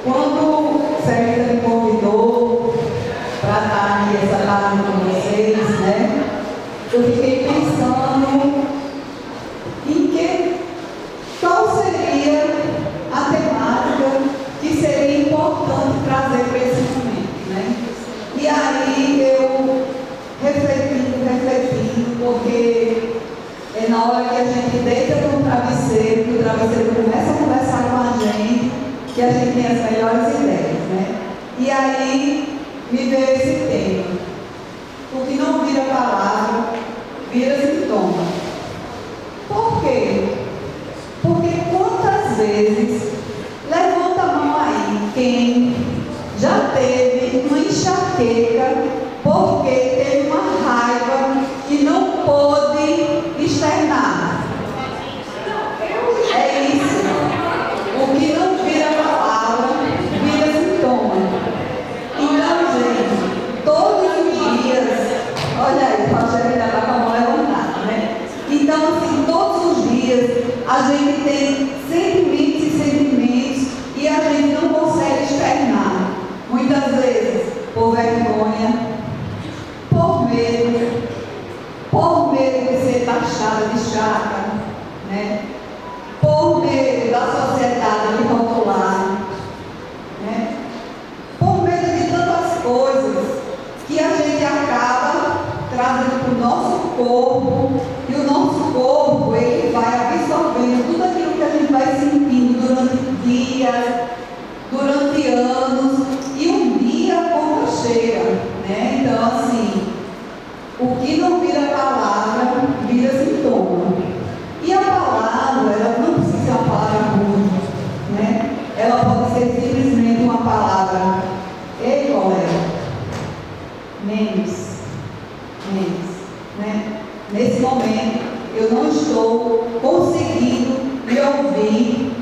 Quando Célita me convidou para estar aqui essa tarde com vocês, né? Eu fiquei pensando qual seria a temática que seria importante trazer para esse momento, né? E aí eu refletindo, porque é na hora que a gente deita no travesseiro, que o travesseiro começa a conversar com a gente, que a gente tem as melhores ideias, né? E aí me veio esse tema. O que não vira palavra, vira sintoma. Por quê? Porque quantas vezes, levanta a mão aí, quem já teve uma enxaqueca porque teve uma raiva que não pôde externar? É isso. O que não vira palavra, vira sintoma. Então, gente, todos os dias, olha aí, o Rogério ainda está com a mão levantada, né? Então, assim, todos os dias, a gente tem sentimentos e sentimentos e a gente não consegue externar. Muitas vezes, por vergonha, por medo de ser taxada de chata, né? Por medo da sociedade de rotular, né? Por medo de tantas coisas que a gente acaba trazendo para o nosso corpo, e o nosso corpo, ele vai absorvendo tudo aquilo que a gente vai sentindo durante dias, durante anos, e um dia a conta chega, né? Então, assim, o que não vira palavra, vira sintoma. E a palavra, ela não precisa ser uma palavra ruim, né? Ela pode ser simplesmente uma palavra: ei, colega, menos, né? Nesse momento, eu não estou conseguindo me ouvir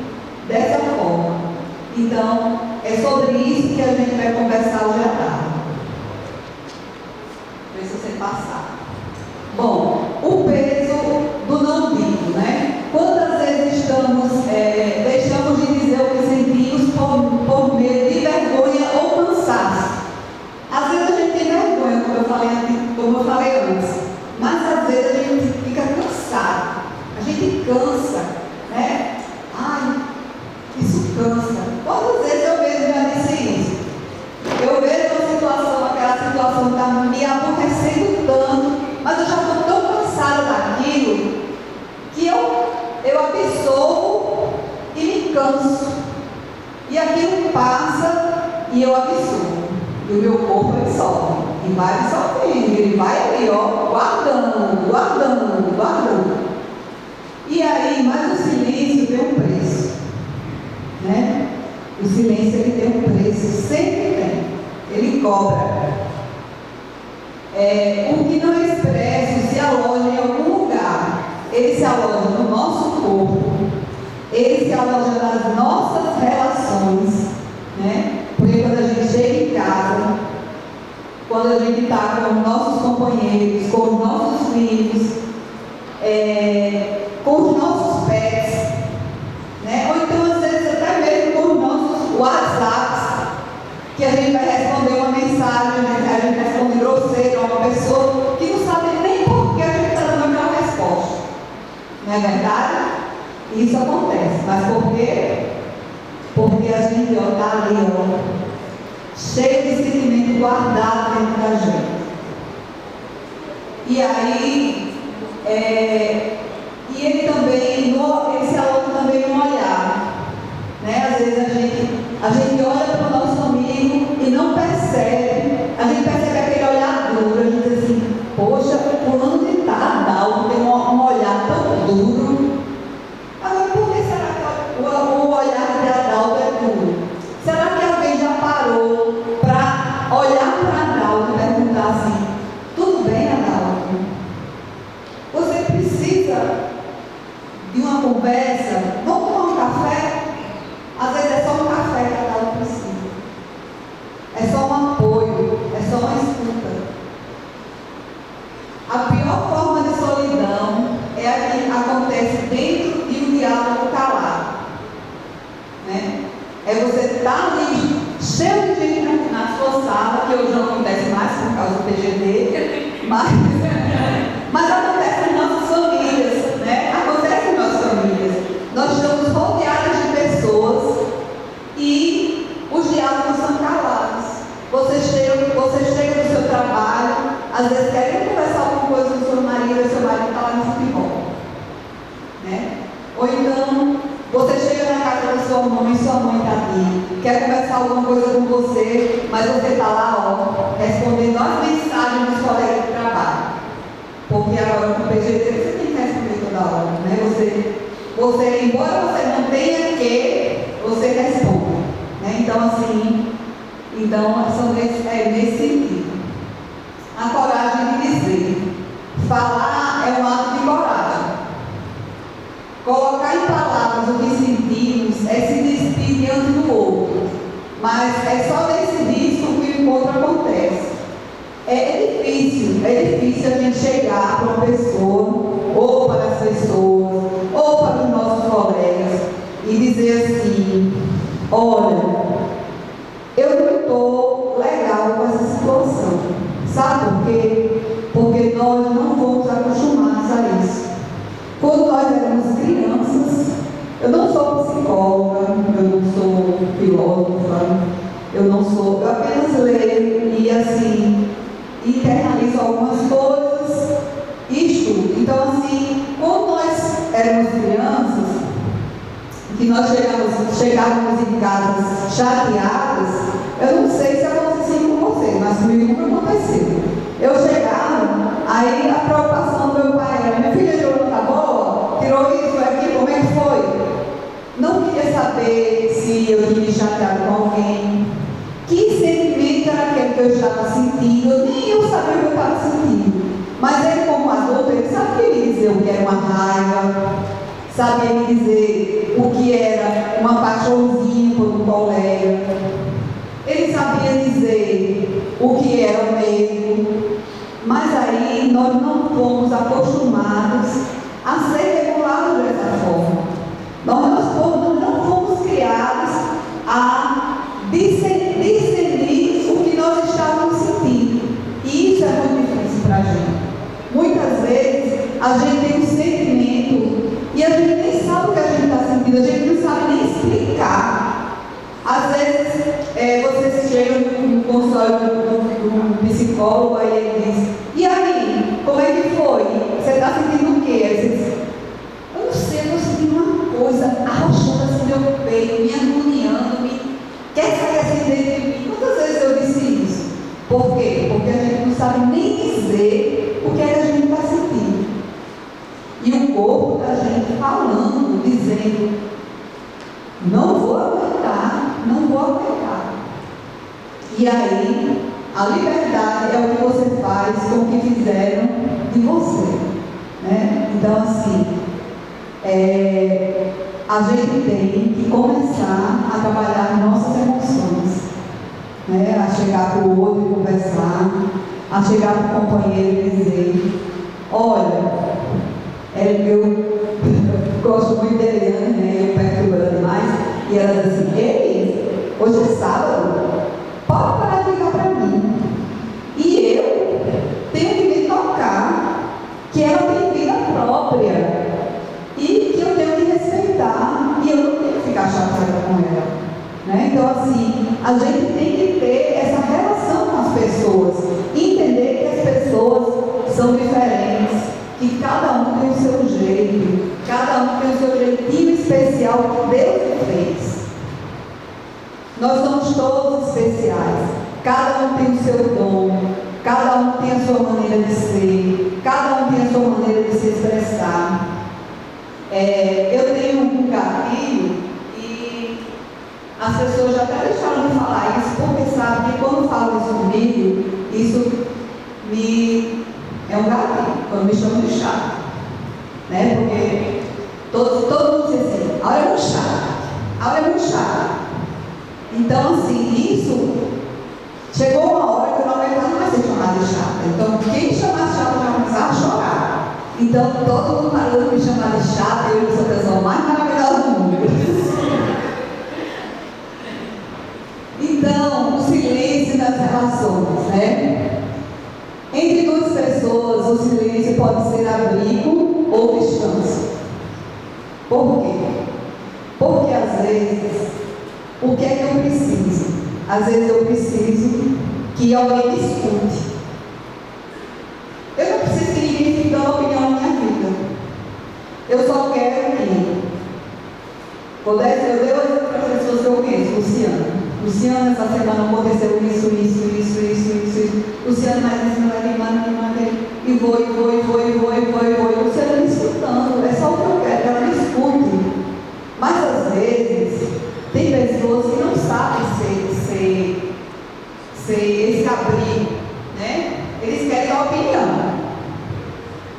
dessa forma. Então, é sobre isso que a gente vai conversar hoje à tarde. Ver se você passar. Bom, o peso do não dito, né? Quantas vezes deixamos de dizer o que sentimos por medo de vergonha ou cansaço? Às vezes a gente tem vergonha, como eu falei antes, mas às vezes a gente fica cansado, a gente cansa, né? Ai, isso cansa. Quantas vezes eu mesmo já disse isso? Eu vejo aquela situação está me aborrecendo tanto, mas eu já estou tão cansada daquilo que eu absorvo e me canso. E aquilo passa e eu absorvo. E o meu corpo absorve. E vai absorvendo. Ele vai ali, ó, guardando. E aí, mas o silêncio tem um preço, né? O silêncio, ele tem um preço, sempre tem. Ele cobra. O que não é expresso se aloja em algum lugar. Ele se aloja no nosso corpo, ele se aloja nas nossas relações, né? Porque quando a gente chega em casa, quando a gente está com os nossos companheiros, com os nossos filhos, com os nossos pets, né? Ou então às vezes até mesmo com os nossos WhatsApps, que a gente vai responder uma mensagem, a gente responde grosseiro a uma pessoa que não sabe nem por que a gente está dando aquela resposta. Não é verdade? Isso acontece. Mas por quê? Porque a gente está ali, cheio de sentimento guardado dentro da gente. E aí, e ele também, ele se aloja também no olhar. Né? Às vezes a gente olha para o nosso amigo e não percebe. A gente percebe aquele olhar duro. A gente diz assim: poxa, fulano de tal, Adalto tem um olhar tão duro. Agora, por que será que o olhar de Adalto é duro? Será que alguém já parou para olhar para Adalto e perguntar assim: tudo bem, Adalto? Você precisa de uma conversa? Vamos tomar um café? Às vezes é só um café que Adalto precisa. É só um apoio, é só uma escuta. A pior forma de solidão é a que acontece dentro de um diálogo calado, né? é você estar ali cheio de gente na sua sala, que hoje não acontece mais por causa do PGD, mas acontece nas nossas famílias, né? Acontece nas nossas famílias. Nós estamos rodeados de pessoas e os diálogos são calados. Você chega no seu trabalho, às vezes querem conversar alguma coisa com o seu marido está lá no futebol, né? Ou então, você chega na casa da sua mãe está ali, quer conversar alguma coisa com você, mas você está lá, respondendo as mensagens dos colegas de trabalho. Porque agora com o PGT você tem que responder toda hora, né? Você, embora você não tenha que, você responde, né? Então, assim, é nesse sentido. A coragem de dizer. Falar é um ato de coragem. Colocar em palavras o que sentimos é se despir diante do outro. Mas é só nesse disco que o encontro acontece. É difícil a gente chegar para uma pessoa, ou para as pessoas, ou para os nossos colegas, e dizer assim: olha, eu não estou legal com essa situação. Sabe por quê? Porque nós não fomos acostumados a isso. Quando nós éramos crianças, eu não sou psicóloga, eu não sou filósofa, eu apenas leio e assim, internalizo algumas coisas e estudo. Então assim, quando nós éramos crianças, que nós chegávamos em casas chateadas, eu não sei se aconteceu assim com vocês, mas comigo nunca aconteceu. Eu chegava, aí a preocupação do meu pai era: minha filha tirou nota boa, tirou isso aqui, como é que foi? Não queria saber se eu tinha me chateado com alguém, que sentimento era aquele que eu estava sentindo, nem eu sabia o que eu estava sentindo. Mas ele, como adulto, ele sabia me dizer o que era uma raiva, sabia me dizer o que era uma paixãozinha por um colega. Ele sabia dizer o que era o medo. Mas aí nós não fomos acostumados a ser regulados dessa forma. Nós não fomos criados a discernir o que nós estávamos sentindo. E isso é muito difícil para a gente. Muitas vezes a gente tem um sentimento e a gente nem sabe o que a gente está sentindo, a gente não sabe nem explicar. Às vezes você chega no consultório do psicólogo, aí ele diz: e aí, como é que foi? Você está sentindo o quê? Aí você diz: eu não sei, eu estou sentindo uma coisa arrochando assim no meu peito, me agoniando, quer sair assim dentro de mim. Quantas vezes eu disse isso? Por quê? Porque a gente não sabe nem dizer o que é que a gente está sentindo. E o corpo da gente falando, dizendo: não vou aguentar, não vou aguentar. E aí, a liberdade é o que você faz com o que fizeram de você, né? Então, assim, a gente tem que começar a trabalhar nossas emoções, né? A chegar para o outro e conversar, a chegar para o companheiro e dizer: olha, eu gosto muito da Eliane, né? Eu perturbo ela demais, e ela diz assim: ei, hoje é sábado, pode parar de ligar para mim. E eu tenho que me tocar que ela tem vida própria e que eu tenho que respeitar, e eu não tenho que ficar chateada com ela, né? Então, assim, a gente tem que ter essa relação com as pessoas, entender que as pessoas são diferentes, que cada um tem o seu jeito, cada um tem o seu jeitinho especial que Deus fez. Nós somos todos especiais, cada um tem o seu dom, cada um tem a sua maneira de ser, cada um tem a sua maneira de se expressar. Eu tenho um gatilho e as pessoas já até deixaram de falar isso, porque sabem que quando falam isso comigo, isso é um gatilho, quando me chamam de chato, né? Porque todo mundo diz assim: a hora é muito chata, a hora é muito chata. Então, assim, isso chegou uma hora que eu não aguentava mais ser chamada de chata. Então, quem me chamasse chata já começava a chorar. Então, todo mundo parou de me chamar de chata, eu sou a pessoa mais maravilhosa do mundo. Por quê? Porque às vezes, o que é que eu preciso? Às vezes eu preciso que alguém me escute. Eu não preciso que ninguém fique dando opinião na minha vida. Eu só quero que... eu dei exemplo para as pessoas que eu conheço. Luciana, essa semana aconteceu isso. Luciana, mais isso, e vou. Luciana me escutando. É só o que eu quero, que ela me escute. Mas às vezes, tem pessoas que não sabem se abrir, né? Eles querem dar opinião.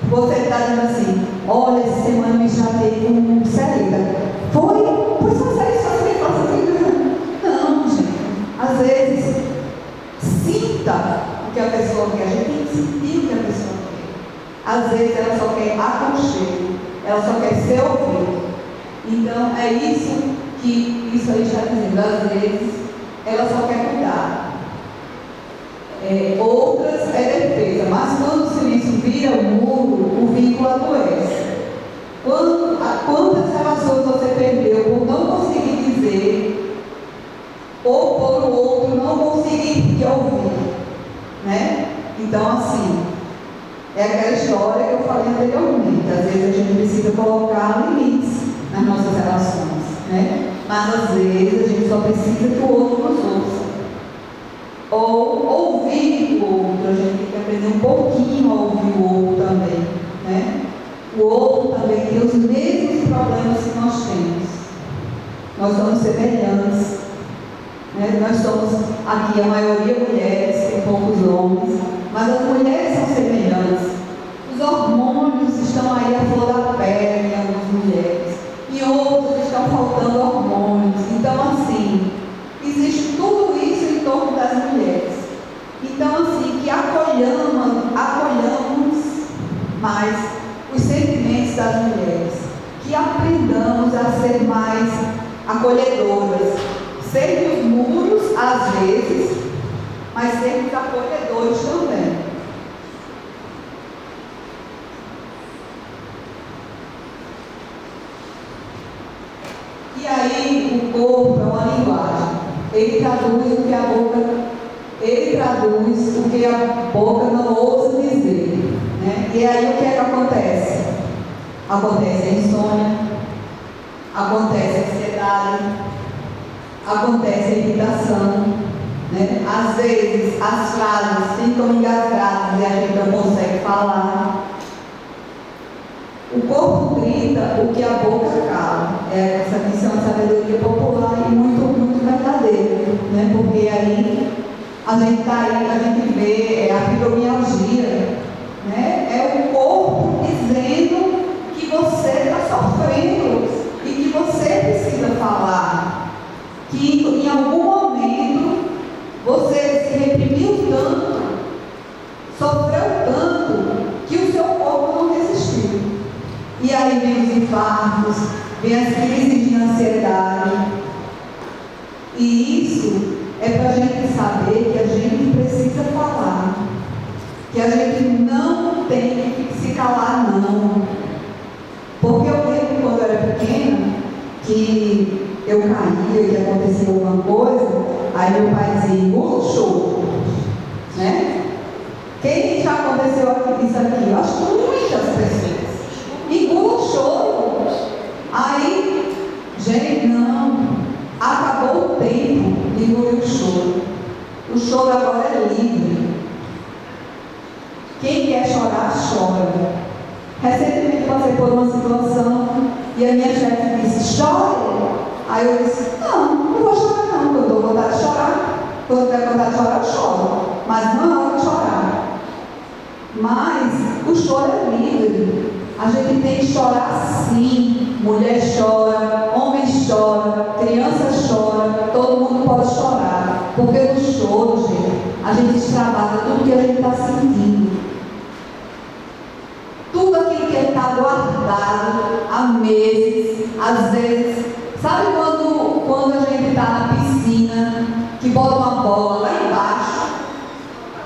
Você está dizendo assim: olha, essa semana me chatei com Celita. Foi só Celita, só você faz assim. Não, gente. Às vezes, sinta o que a pessoa quer. A gente tem que sentir o que a pessoa quer. Às vezes, ela só quer aconchego. Ela só quer ser ouvida. Então, é isso que isso aí está dizendo. Às vezes, ela só quer cuidar. Outras é defesa, mas quando o silêncio vira um muro, o vínculo adoece. Quantas relações você perdeu por não conseguir dizer, ou por o outro não conseguir te ouvir, né? Então, assim, é aquela história que eu falei anteriormente. Às vezes a gente precisa colocar limites nas nossas relações, né? Mas às vezes a gente só precisa que o outro nos ouça. Ou ouvir o outro. A gente tem que aprender um pouquinho a ouvir o outro também, né? O outro também tem os mesmos problemas que nós temos. Nós somos semelhantes, né? Nós somos aqui a maioria mulheres, tem poucos homens, mas as mulheres são semelhantes. Os hormônios estão aí à flor da pele em algumas mulheres, e outros estão faltando hormônios. Então, assim, existe tudo isso em torno das mulheres. Então, assim, que acolhamos mais os sentimentos das mulheres, que aprendamos a ser mais acolhedoras, sermos muros às vezes, mas sermos acolhedores também. E aí, o corpo é uma linguagem. Ele traduz o que a boca não ousa dizer, né? E aí o que é que acontece? Acontece a insônia, acontece a ansiedade, acontece a irritação, né? Às vezes as frases ficam engasgadas e a gente não consegue falar. O corpo grita o que a boca cala. Essa aqui é uma sabedoria popular e muito verdadeira, né? Porque aí a gente vê a fibromialgia, né? É o corpo dizendo que você está sofrendo e que você precisa falar, que em algum momento você se reprimiu tanto, sofreu tanto, que o seu corpo não resistiu. E aí vem os infartos, vem as crises de ansiedade. E isso é para a gente saber que a gente precisa falar, que a gente não tem que se calar, não. Porque eu lembro quando eu era pequena, que eu caía, que acontecia alguma coisa, aí meu pai dizia: engula o choro, né? Quem já aconteceu isso aqui? Eu acho que muitas pessoas. Engula o choro. Aí, gente, não. Acabou o tempo de engolir o choro. O choro agora é livre. Quem quer chorar, chora. Recentemente eu passei por uma situação e a minha chefe disse: chore. Aí eu disse: não vou chorar não, porque eu estou com vontade de chorar. Quando eu tenho vontade de chorar, eu choro. Mas não é hora de chorar. Mas o choro é livre. A gente tem que chorar sim. Mulher chora, homem chora, criança chora, todo mundo pode chorar. Porque no choro, gente, a gente extravasa tudo que a gente está sentindo. Tudo aquilo que está guardado há meses, às vezes. Sabe quando a gente está na piscina, que bota uma bola lá embaixo,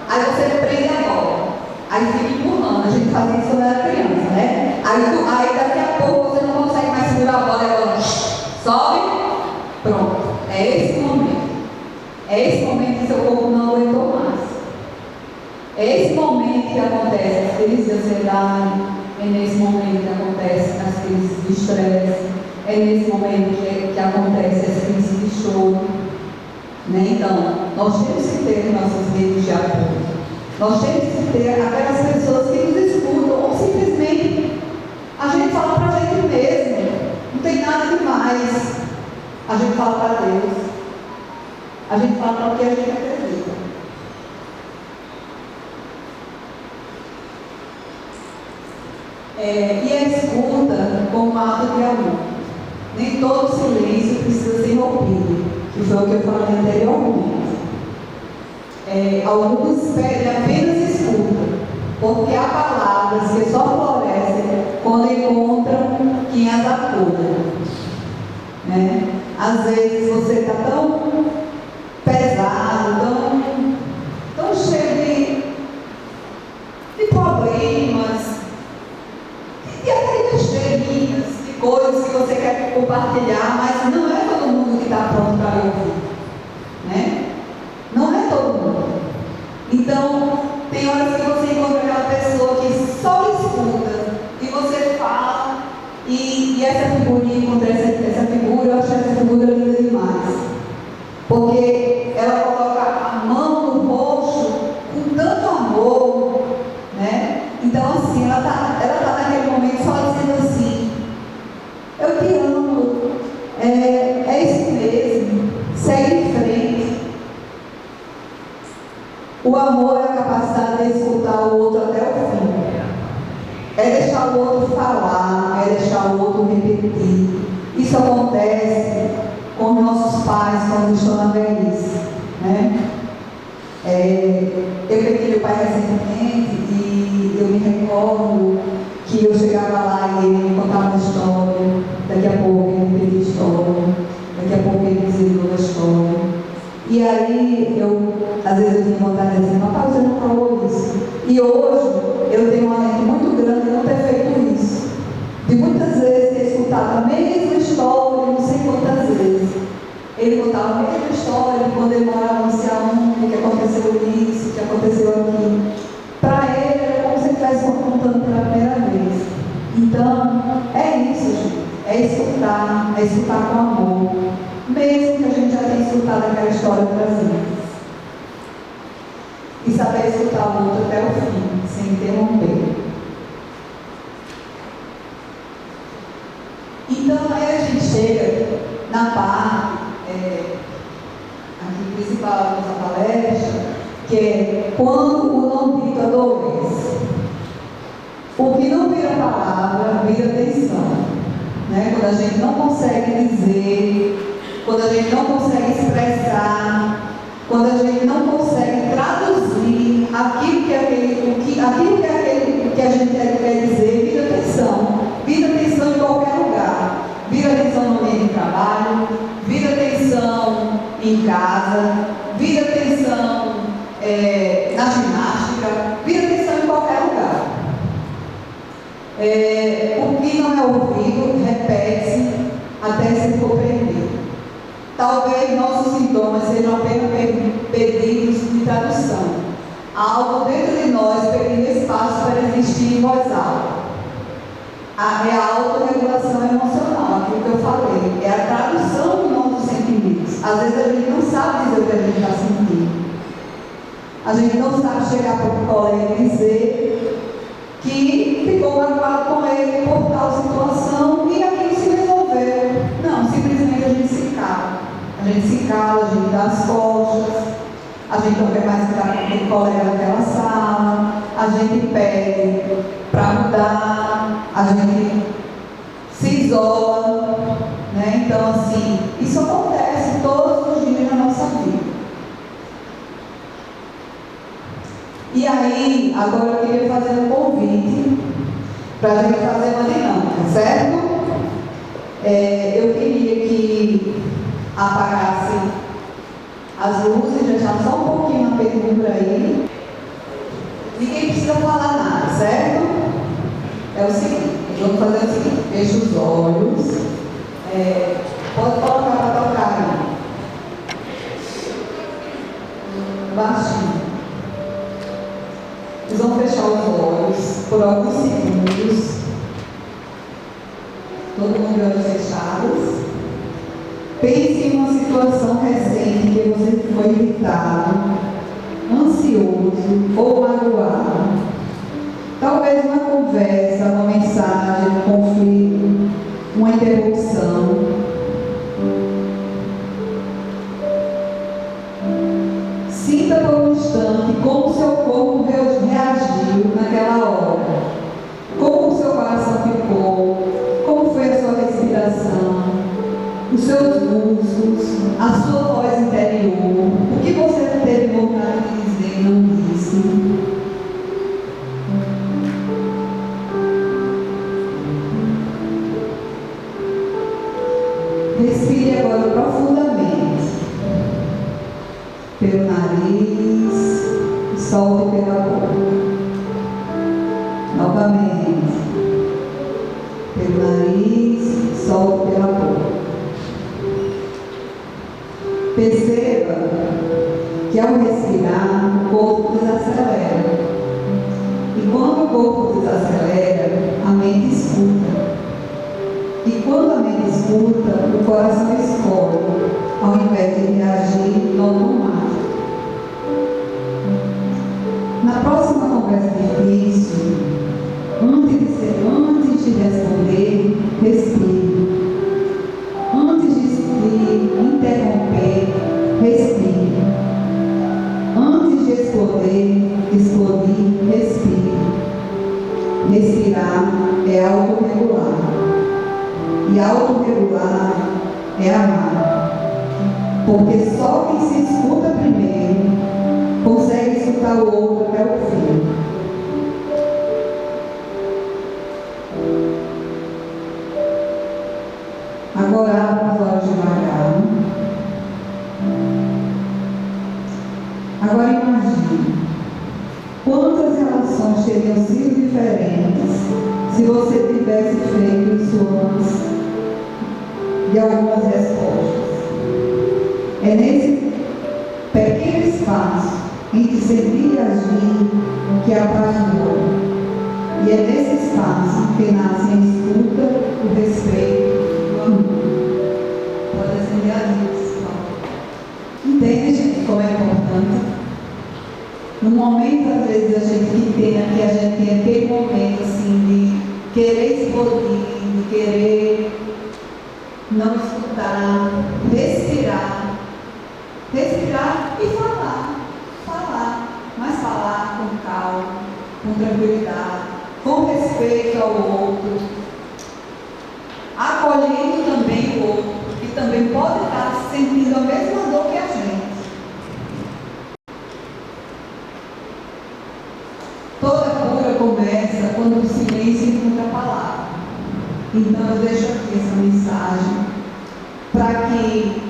aí você prende a bola, aí fica empurrando. A gente fazia isso quando era criança, né? Aí daqui a pouco você não consegue mais segurar a Pronto, é esse momento. É esse momento que seu corpo não aguentou mais. É esse momento que acontece as crises de ansiedade, é nesse momento que acontece as crises de estresse, é nesse momento que acontece as crises de choro. Né? Então, nós temos que ter nossas redes de apoio. Nós temos que ter aquelas pessoas que nos escutam, ou simplesmente a gente fala para a gente mesmo. Não tem nada demais. A gente fala para Deus. A gente fala para o que a gente acredita. E a escuta como ato de amor. Nem todo silêncio precisa ser rompido, que foi o que eu falei anteriormente. Alguns pedem apenas escuta, porque há palavras que só florescem quando encontram quem as acolha. Né? Às vezes você está tão pesado, tão cheio de problemas, de até besteirinhas, de coisas que você quer compartilhar, mas não é todo mundo que está pronto para ouvir. Né? Não é todo mundo. Então, tem horas que você encontra aquela pessoa que só escuta e você fala, e essa figurinha, encontrei essa figura, eu achei essa figura linda demais. Porque ela coloca a mão no rosto com tanto amor, né? Então, assim, ela tá naquele momento só dizendo assim: eu te amo, é isso mesmo, segue em frente. O amor é a capacidade de escutar o outro até o fim. É deixar o outro falar, é deixar o outro repetir. Isso acontece com nossos pais quando estão na velhice. Né? Eu perdi meu pai recentemente e eu me recordo que eu chegava lá e ele me contava uma história, daqui a pouco ele me pedia história, daqui a pouco ele dizia outra história. E aí, às vezes eu tinha vontade de dizer: papai, você não falou isso. E hoje, eu tenho um alento muito grande de não ter feito isso. De muitas vezes ter escutado a mesma história, não sei quantas vezes. Ele contava a mesma história de quando ele morava no Ceará, que aconteceu isso, que aconteceu aquilo. Para ele, era como se ele estivesse contando pela primeira vez. Então, é isso, gente. É escutar com amor. Mesmo que a gente já tenha escutado aquela história outras vezes. E saber escutar o outro até o fim, sem interromper. Então, aí a gente chega na parte aqui principal da nossa palestra, que é quando o não dito adoece. O que não vira palavra, vira tensão. Né? Quando a gente não consegue dizer, quando a gente não consegue expressar, quando a gente não consegue traduzir aquilo que a gente quer dizer, vira tensão. Vira tensão em qualquer lugar. Vira tensão no meio de trabalho, vira tensão em casa, vira tensão na ginástica, vira tensão em qualquer lugar. O que não é ouvido repete-se até ser compreendido. Talvez nossos sintomas sejam apenas pedidos de tradução. Algo dentro de nós pedindo espaço para existir em voz alta. É a autorregulação emocional, aquilo que eu falei. É a tradução dos nossos sentimentos. Às vezes a gente não sabe dizer o que a gente está sentindo. A gente não sabe chegar para o colega e dizer que ficou magoado com ele por tal situação e aquilo se resolveu. Não, simplesmente a gente se cala. A gente se cala, a gente dá as costas, a gente não quer mais ficar com aquele colega naquela sala, a gente pede para mudar, a gente se isola, né? Então, assim, isso acontece todos os dias na nossa vida. E aí, agora eu queria fazer um convite para a gente fazer uma dinâmica, certo? Eu queria que apagasse as luzes, deixar só um pouquinho a penumbra aí. Ninguém precisa falar nada, certo? É o seguinte, vamos fazer o seguinte: fecha os olhos, pode colocar para tocar baixinho. Vocês vão fechar os olhos por alguns segundos. Todo mundo de olhos fechados. Pense em uma situação recente que você foi irritado, ansioso ou magoado. Talvez uma conversa, uma mensagem, um conflito, uma interrupção. Sinta por um instante como seu corpo reagiu naquela hora. Como o seu coração ficou, como foi a sua respiração, os seus músculos, a sua voz interior, o que você teve vontade de dizer e não disse. Respire agora profundamente pelo nariz e solte pela boca. Novamente, pelo nariz e solte pela boca. Perceba que ao respirar o corpo desacelera. E quando o corpo desacelera, a mente escuta. E quando a mente escuta, o coração escolhe, ao invés de reagir no automático. Na próxima conversa difícil, antes de responder, respire. Antes de interromper, respire. Antes de explodir, respire. Respirar é autorregular. E autorregular é amar. Porque só quem se escuta primeiro consegue escutar o outro até o fim. Agora abra os olhos devagar. Agora imagine quantas relações teriam sido diferentes se você tivesse feito isso antes de algumas respostas. É nesse pequeno espaço entre sentir e agir que a paz mora. E é nesse espaço que nasce a escuta, o respeito e o amor. Pode acender as luzes, entende, gente, como é importante? No momento, às vezes, a gente tem aquele momento assim de querer explodir, de querer não escutar, respirar e falar, mas falar com calma, com tranquilidade, com respeito ao outro, acolhendo também o outro, que também pode estar sentindo a mesma dor que a gente. Toda cura começa quando o silêncio encontra a palavra. Então eu deixo aqui essa mensagem para que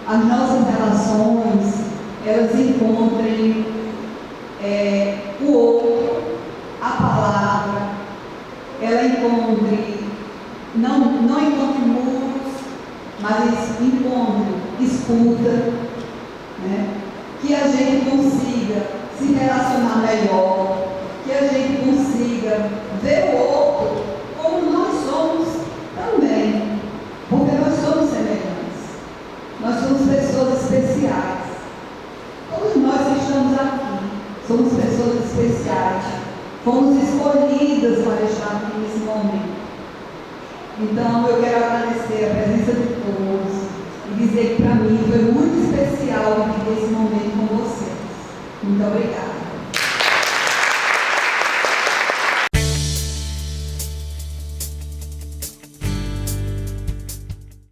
as nossas relações elas encontrem o outro, a palavra, ela encontre, não encontre muros, mas encontre escuta, né? Que a gente consiga se relacionar melhor, que a gente consiga ver o outro como nós somos também, porque nós somos semelhantes, nós somos pessoas especiais. Todos nós que estamos aqui somos pessoas especiais, fomos escolhidas para estar aqui nesse momento. Então eu quero agradecer a presença de todos e dizer que para mim foi muito especial